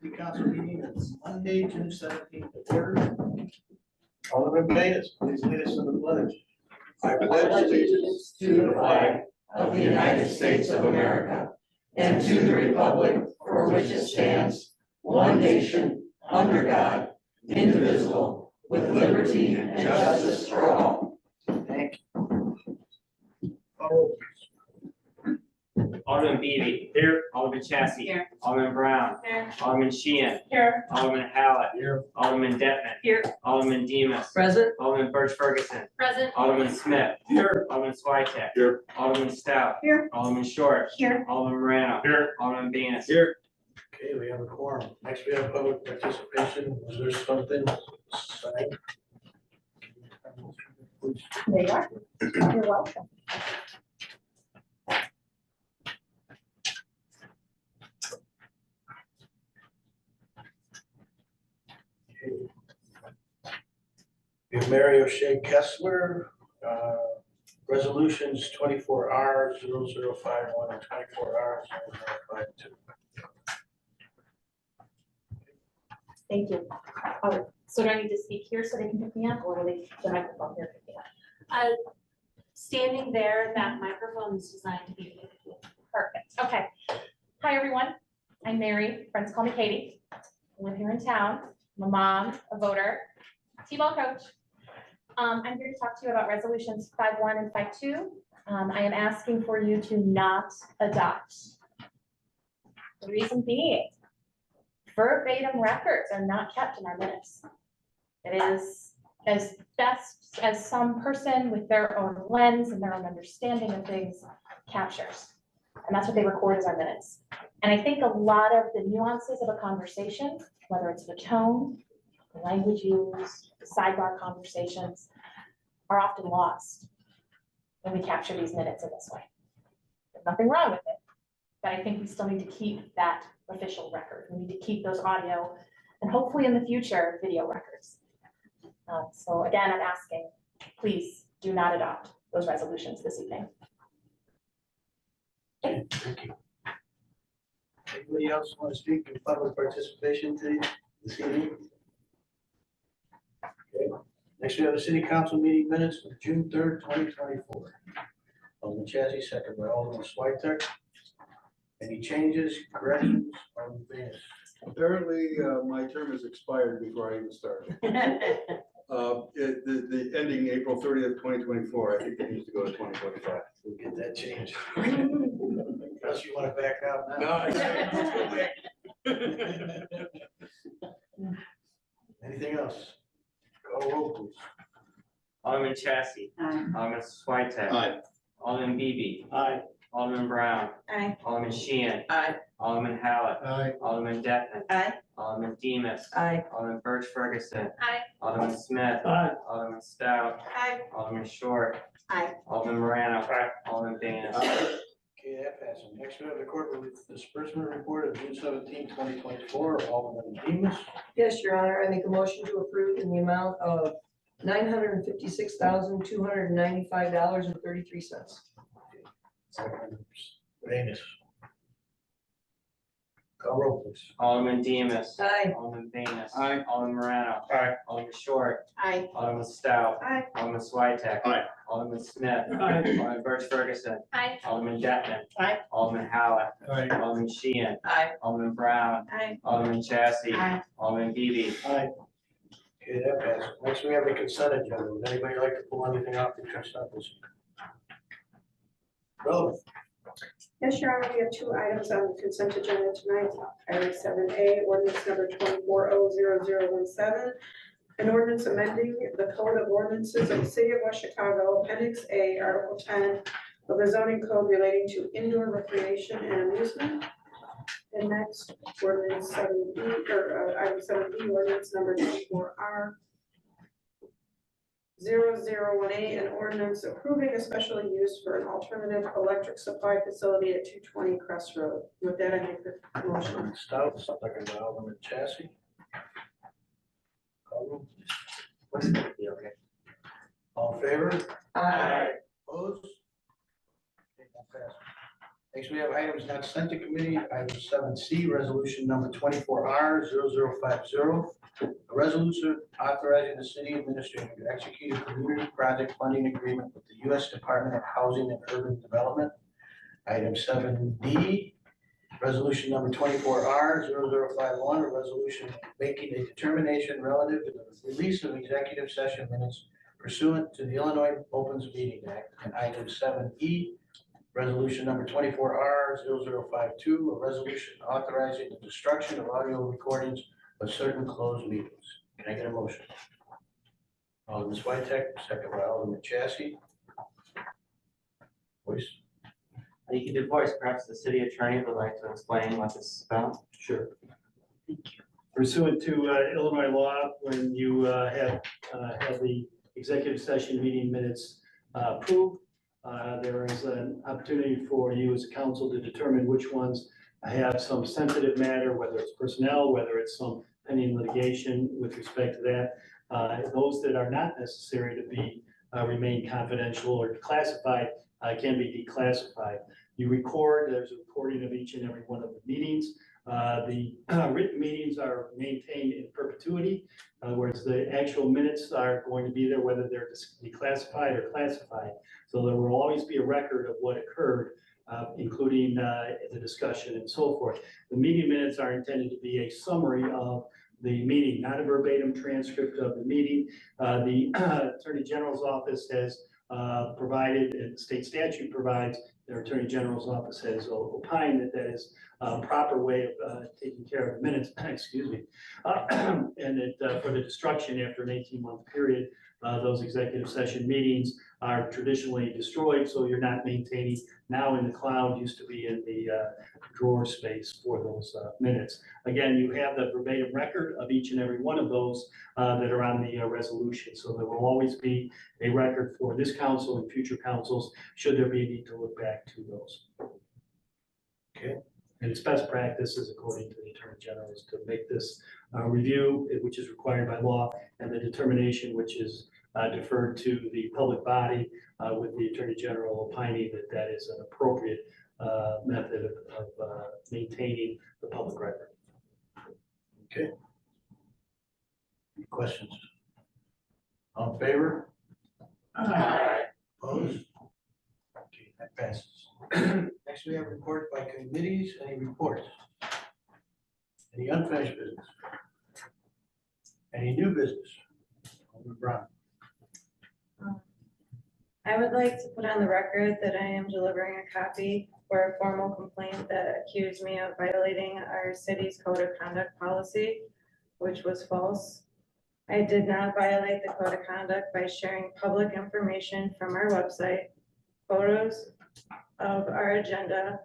City council meeting is Monday, June 17th, the third. Alderman Baines, please lead us in the pledge. I pledge allegiance to the flag of the United States of America and to the republic for which it stands, one nation, under God, indivisible, with liberty and justice for all. Thank you. Call roll, please. Alderman Beatty. Here. Alderman Chassie. Here. Alderman Brown. Here. Alderman Sheehan. Here. Alderman Hallett. Here. Alderman Detman. Here. Alderman Demus. Present. Alderman Birch Ferguson. Present. Alderman Smith. Here. Alderman Swytek. Here. Alderman Stout. Here. Alderman Short. Here. Alderman Morano. Here. Alderman Venus. Here. Okay, we have a quorum. Next, we have public participation. Is there something signed? There you are. You're welcome. We have Mary O'Shea Kessler, resolutions 24R0051 and 24R0052. Thank you. So do I need to speak here so they can pick me up, or will they, the microphone here pick me up? Standing there, that microphone is designed to be. Perfect. Okay. Hi, everyone. I'm Mary. Friends call me Katie. I live here in town. I'm a mom, a voter, T-ball coach. I'm here to talk to you about resolutions 5.1 and 5.2. I am asking for you to not adopt. The reason being, verbatim records are not kept in our minutes. It is as best as some person with their own lens and their own understanding of things captures. And that's what they record as our minutes. And I think a lot of the nuances of a conversation, whether it's the tone, the language used, the sidebar conversations, are often lost when we capture these minutes in this way. There's nothing wrong with it, but I think we still need to keep that official record. We need to keep those audio and hopefully in the future, video records. So again, I'm asking, please do not adopt those resolutions this evening. Thank you. Anybody else want to speak in public participation this evening? Okay. Next, we have the city council meeting minutes of June 3rd, 2024. Alderman Chassie, second by Alderman Swytek. Any changes, corrections, Alderman Venus? Apparently, my term has expired before I even started. The ending April 30th, 2024, I think it needs to go to 2025. We'll get that changed. Unless you want to back out now. No, I can't. Anything else? Call roll, please. Alderman Chassie. Alderman Swytek. Aye. Alderman Beatty. Aye. Alderman Brown. Aye. Alderman Sheehan. Aye. Alderman Hallett. Aye. Alderman Detman. Aye. Alderman Demus. Aye. Alderman Birch Ferguson. Aye. Alderman Smith. Aye. Alderman Stout. Aye. Alderman Short. Aye. Alderman Morano. Alderman Venus. Okay, that passes. Next, we have the corporate disbursement report of June 17, 2024. Alderman Demus. Yes, Your Honor, I make a motion to approve in the amount of $956,295.33. Second, Venus. Call roll, please. Alderman Demus. Aye. Alderman Venus. Aye. Alderman Morano. Aye. Alderman Short. Aye. Alderman Stout. Aye. Alderman Swytek. Aye. Alderman Smith. Aye. Alderman Birch Ferguson. Aye. Alderman Detman. Aye. Alderman Hallett. Aye. Alderman Sheehan. Aye. Alderman Brown. Aye. Alderman Chassie. Aye. Alderman Beatty. Aye. Okay, that passes. Next, we have the consent agenda. Would anybody like to pull anything off the consent list? Relevant. Yes, Your Honor, we have two items on the consent agenda tonight. Item 7A, ordinance number 240017, an ordinance amending the Code of Ordinances of the City of West Chicago, Appendix A, Article 10 of the zoning code relating to indoor recreation and amusement. And next, ordinance 7B, or item 7B, ordinance number 24R0018, an ordinance approving a special use for an alternative electric supply facility at 220 Crest Road. With that, I make the motion. Alderman Stout, second by Alderman Chassie. Call roll, please. What's that? Yeah, okay. All in favor? Aye. Opposed? Okay, that passes. Next, we have items not sent to committee. Item 7C, resolution number 24R0050. A resolution authorizing the city administrator to execute a community project funding agreement with the U.S. Department of Housing and Urban Development. Item 7D, resolution number 24R0051, a resolution making a determination relative to the release of executive session minutes pursuant to the Illinois Opens Meeting Act. And item 7E, resolution number 24R0052, a resolution authorizing the destruction of audio recordings of certain closed meetings. Can I get a motion? Alderman Switech, second by Alderman Chassie. Voice. You can do voice, perhaps the city attorney would like to explain what this is about. Sure. Pursuant to Illinois law, when you have the executive session meeting minutes approved, there is an opportunity for you as a council to determine which ones have some sensitive matter, whether it's personnel, whether it's some pending litigation with respect to that. Those that are not necessary to be remain confidential or classified can be declassified. You record, there's a recording of each and every one of the meetings. The written meetings are maintained in perpetuity, whereas the actual minutes are going to be there whether they're declassified or classified. So there will always be a record of what occurred, including the discussion and so forth. The meeting minutes are intended to be a summary of the meeting, not a verbatim transcript of the meeting. The Attorney General's office has provided, and the state statute provides, their Attorney General's office has opined that that is a proper way of taking care of the minutes, excuse me. And that for the destruction after an 18-month period, those executive session meetings are traditionally destroyed, so you're not maintaining now in the cloud, used to be in the drawer space for those minutes. Again, you have the verbatim record of each and every one of those that are on the resolution. So there will always be a record for this council and future councils, should there be a need to look back to those. Okay. And it's best practices, according to the Attorney General, is to make this review, which is required by law, and the determination, which is deferred to the public body, with the Attorney General opining that that is an appropriate method of maintaining the public record. Okay. Any questions? All in favor? Opposed? Okay, that passes. Next, we have report by committees. Any reports? Any unfinished business? Any new business? Alderman Brown. I would like to put on the record that I am delivering a copy for a formal complaint that accused me of violating our city's code of conduct policy, which was false. I did not violate the code of conduct by sharing public information from our website, photos of our agenda,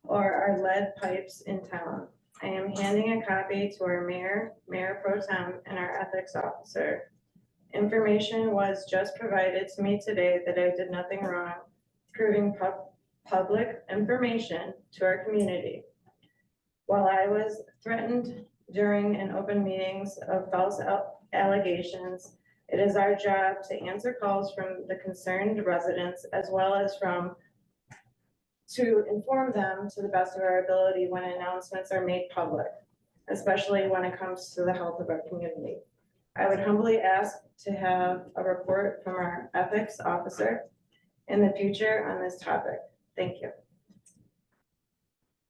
or our lead pipes in town. I am handing a copy to our mayor, Mayor Pro Tem, and our ethics officer. Information was just provided to me today that I did nothing wrong, proving public information to our community. While I was threatened during an open meetings of false allegations, it is our job to answer calls from the concerned residents as well as to inform them to the best of our ability when announcements are made public, especially when it comes to the health of our community. I would humbly ask to have a report from our ethics officer in the future on this topic. Thank you.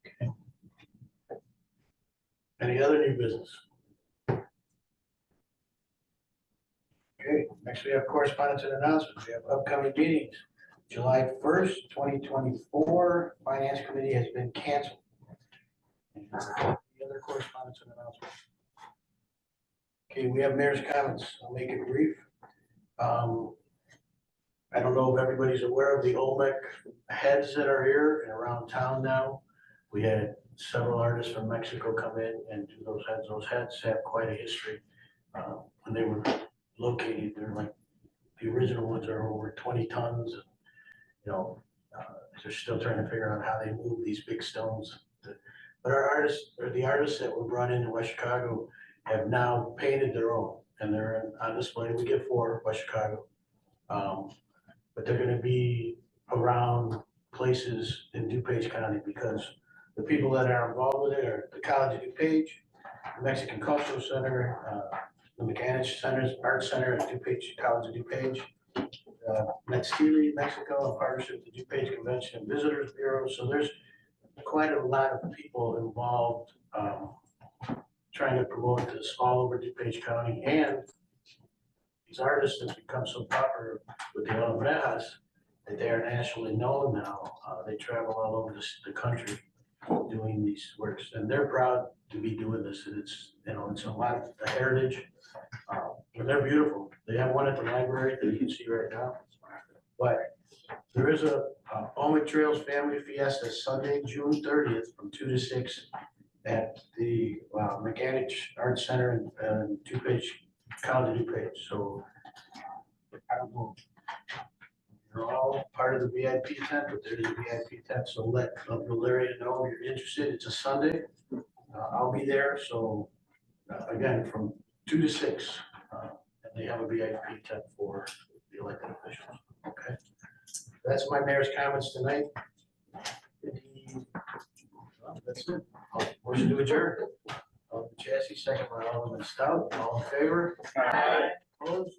Okay. Any other new business? Okay, next we have correspondence and announcements. We have upcoming meetings. July 1st, 2024, Finance Committee has been canceled. Any other correspondence and announcements? Okay, we have mayor's comments. I'll make it brief. I don't know if everybody's aware of the Olmec heads that are here and around town now. We had several artists from Mexico come in and do those heads. Those heads have quite a history. When they were located, they're like, the original ones are over 20 tons. You know, they're still trying to figure out how they move these big stones. But our artists, or the artists that were brought into West Chicago, have now painted their own, and they're on display. We get 4 West Chicago, but they're going to be around places in DuPage County because the people that are involved with it are the College of DuPage, the Mexican Cultural Center, the Mechanics Centers, Art Center at DuPage, College of DuPage, Metztili, Mexico, in partnership with the DuPage Convention and Visitors Bureau. So there's quite a lot of people involved trying to promote this all over DuPage County. And these artists have become so popular with the Olmejas that they are nationally known now. They travel all over the country doing these works, and they're proud to be doing this. And it's, you know, it's a lot of the heritage. And they're beautiful. They have one at the library that you can see right now. But there is a Olmec Trails Family Fiesta Sunday, June 30th from 2 to 6 at the Mechanics Art Center in DuPage, College of DuPage. So I don't know. You're all part of the VIP tent, but there's a VIP tent, so let Valeria know if you're interested. It's a Sunday. I'll be there, so again, from 2 to 6, and they have a VIP tent for the elected officials, okay? That's my mayor's comments tonight. That's it. Motion to adjourn. Alderman Chassie, second by Alderman Stout, all in favor? Aye. Opposed?